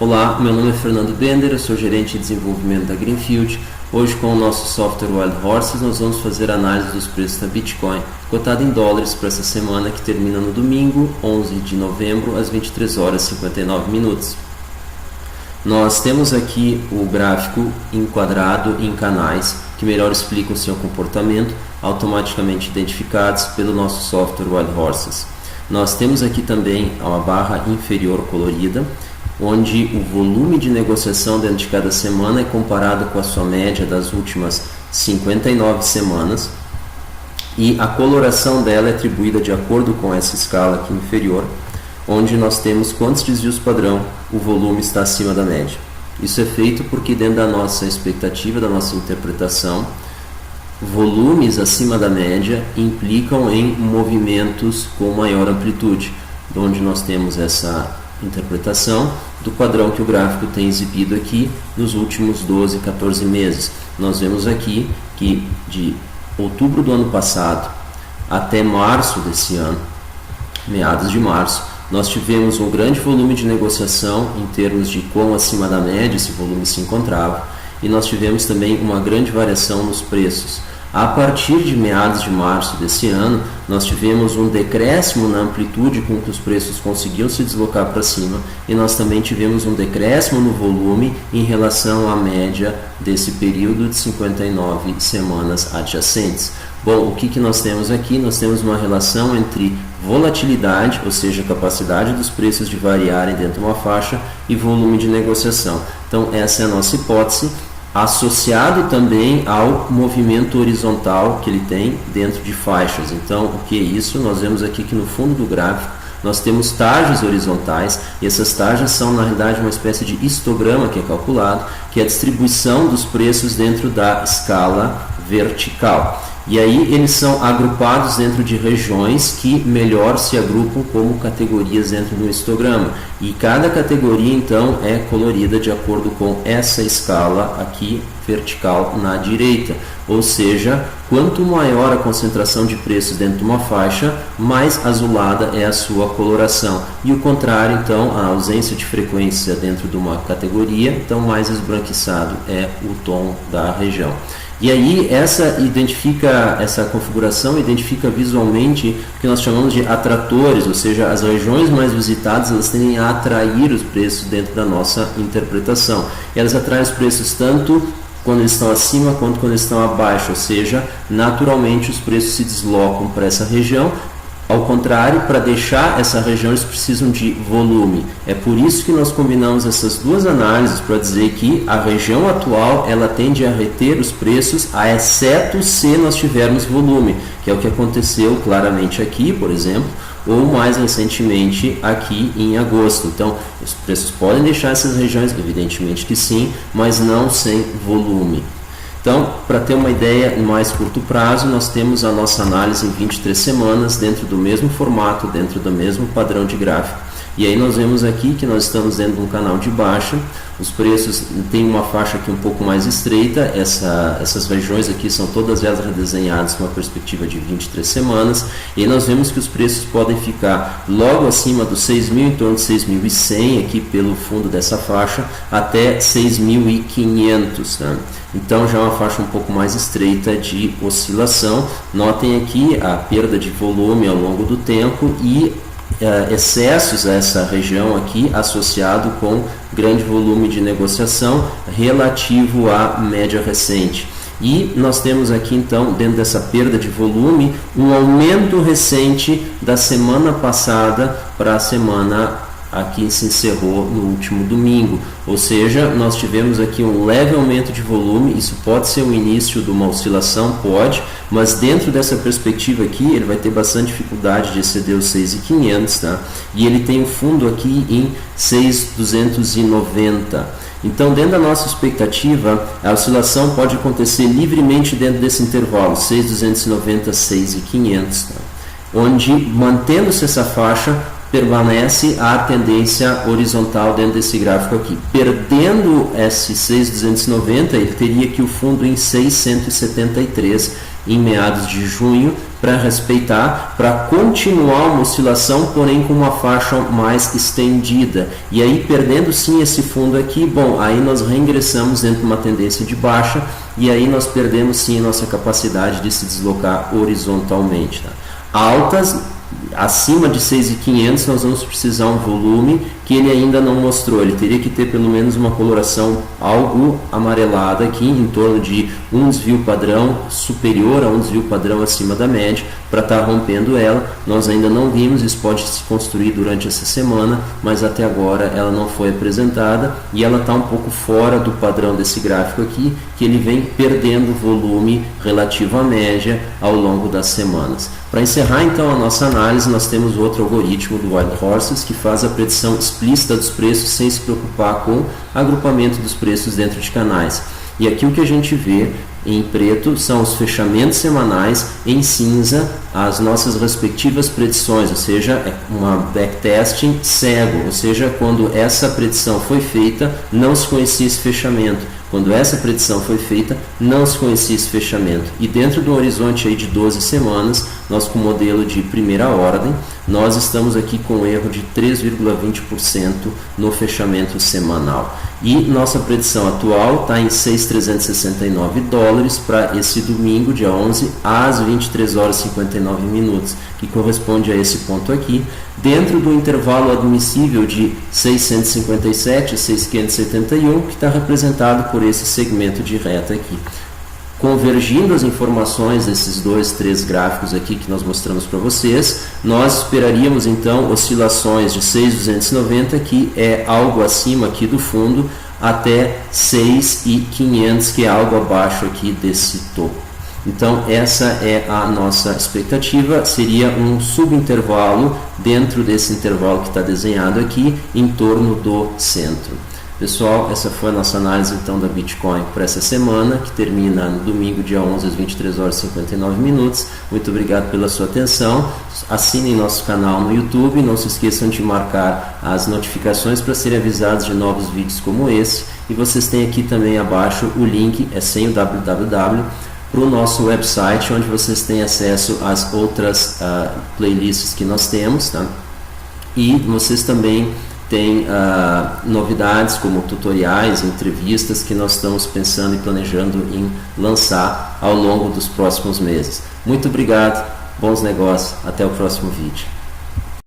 Olá, meu nome é Fernando Bender, eu sou gerente de desenvolvimento da Greenfield. Hoje, com o nosso software Wild Horses, nós vamos fazer análise dos preços da Bitcoin, cotada em dólares para essa semana que termina no domingo, 11 de novembro, às 23 horas e 59 minutos. Nós temos aqui o gráfico enquadrado em canais que melhor explicam o seu comportamento, automaticamente identificados pelo nosso software Wild Horses. Nós temos aqui também uma barra inferior colorida, onde o volume de negociação dentro de cada semana é comparado com a sua média das últimas 59 semanas, e a coloração dela é atribuída de acordo com essa escala aqui inferior, onde nós temos quantos desvios padrão o volume está acima da média. Isso é feito porque dentro da nossa expectativa, da nossa interpretação, volumes acima da média implicam em movimentos com maior amplitude, onde nós temos essa interpretação do padrão que o gráfico tem exibido aqui nos últimos 12, 14 meses. Nós vemos aqui que de outubro do ano passado até março desse ano, meados de março, nós tivemos um grande volume de negociação em termos de quão acima da média esse volume se encontrava, e nós tivemos também uma grande variação nos preços. A partir de meados de março desse ano, nós tivemos um decréscimo na amplitude com que os preços conseguiam se deslocar para cima, e nós também tivemos um decréscimo no volume em relação à média desse período de 59 semanas adjacentes. Bom, o que nós temos aqui? Nós temos uma relação entre volatilidade, ou seja, a capacidade dos preços de variarem dentro de uma faixa, e volume de negociação. Então, essa é a nossa hipótese, associado também ao movimento horizontal que ele tem dentro de faixas. Então, o que é isso? Nós vemos aqui que no fundo do gráfico nós temos taxas horizontais, e essas taxas são na realidade uma espécie de histograma que é calculado, que é a distribuição dos preços dentro da escala vertical. E aí eles são agrupados dentro de regiões que melhor se agrupam como categorias dentro do histograma. E cada categoria então é colorida de acordo com essa escala aqui vertical na direita. Ou seja, quanto maior a concentração de preços dentro de uma faixa, mais azulada é a sua coloração. E o contrário, então, a ausência de frequência dentro de uma categoria, então mais esbranquiçado é o tom da região. E aí essa configuração identifica visualmente o que nós chamamos de atratores, ou seja, as regiões mais visitadas elas tendem a atrair os preços dentro da nossa interpretação. E elas atraem os preços tanto quando eles estão acima quanto quando eles estão abaixo, ou seja, naturalmente os preços se deslocam para essa região. Ao contrário, para deixar essa região eles precisam de volume. É por isso que nós combinamos essas duas análises para dizer que a região atual ela tende a reter os preços, exceto se nós tivermos volume, que é o que aconteceu claramente aqui, por exemplo, ou mais recentemente aqui em agosto. Então, os preços podem deixar essas regiões, evidentemente que sim, mas não sem volume. Então, para ter uma ideia em mais curto prazo, nós temos a nossa análise em 23 semanas, dentro do mesmo formato, dentro do mesmo padrão de gráfico. E aí nós vemos aqui que nós estamos dentro de um canal de baixa, os preços têm uma faixa aqui um pouco mais estreita, essas regiões aqui são todas elas redesenhadas com uma perspectiva de 23 semanas, e aí nós vemos que os preços podem ficar logo acima dos 6.000, em torno de 6.100 aqui pelo fundo dessa faixa, até 6.500, né? Então já é uma faixa um pouco mais estreita de oscilação. Notem aqui a perda de volume ao longo do tempo e excessos a essa região aqui associado com grande volume de negociação relativo à média recente. E nós temos aqui então, dentro dessa perda de volume, um aumento recente da semana passada para a semana aqui se encerrou no último domingo, ou seja, nós tivemos aqui um leve aumento de volume. Isso pode ser o início de uma oscilação, pode, mas dentro dessa perspectiva aqui ele vai ter bastante dificuldade de exceder os 6.500, tá? E ele tem um fundo aqui em 6.290. Então, dentro da nossa expectativa, a oscilação pode acontecer livremente dentro desse intervalo 6.290 a 6.500, tá? Onde, mantendo-se essa faixa, permanece a tendência horizontal dentro desse gráfico aqui. Perdendo esse 6.290, ele teria aqui o fundo em 6.173, em meados de junho, para respeitar, para continuar uma oscilação, porém com uma faixa mais estendida. E aí, perdendo sim esse fundo aqui, bom, aí nós reingressamos dentro de uma tendência de baixa, e aí nós perdemos sim nossa capacidade de se deslocar horizontalmente. Tá? Altas acima de 6.500 nós vamos precisar um volume que ele ainda não mostrou, ele teria que ter pelo menos uma coloração algo amarelada aqui, em torno de um desvio padrão superior a um desvio padrão acima da média, para estar rompendo ela. Nós ainda não vimos, isso pode se construir durante essa semana, mas até agora ela não foi apresentada e ela está um pouco fora do padrão desse gráfico aqui, que ele vem perdendo volume relativo à média ao longo das semanas. Para encerrar então a nossa análise, nós temos outro algoritmo do Wild Horses que faz a predição explícita dos preços sem se preocupar com agrupamento dos preços dentro de canais. E aqui o que a gente vê em preto são os fechamentos semanais, em cinza as nossas respectivas predições, ou seja, é uma backtesting cego, ou seja, quando essa predição foi feita não se conhecia esse fechamento. Quando essa predição foi feita, não se conhecia esse fechamento. E dentro do horizonte aí de 12 semanas, nós com o modelo de primeira ordem, nós estamos aqui com um erro de 3,20% no fechamento semanal. E nossa predição atual está em 6.369 dólares para esse domingo, dia 11, às 23 horas e 59 minutos, que corresponde a esse ponto aqui, dentro do intervalo admissível de 657 a 6.571, que está representado por esse segmento de reta aqui. Convergindo as informações desses três gráficos aqui que nós mostramos para vocês, nós esperaríamos então oscilações de 6.290, que é algo acima aqui do fundo, até 6.500, que é algo abaixo aqui desse topo. Então essa é a nossa expectativa, seria um subintervalo dentro desse intervalo que está desenhado aqui, em torno do centro. Pessoal, essa foi a nossa análise então da Bitcoin para essa semana, que termina no domingo, dia 11, às 23 horas e 59 minutos. Muito obrigado pela sua atenção. Assinem nosso canal no YouTube, não se esqueçam de marcar as notificações para serem avisados de novos vídeos como esse. E vocês têm aqui também abaixo o link, é sem o www, para o nosso website, onde vocês têm acesso às outras playlists que nós temos, tá? E vocês também tem novidades como tutoriais, entrevistas que nós estamos pensando e planejando em lançar ao longo dos próximos meses. Muito obrigado, bons negócios, até o próximo vídeo.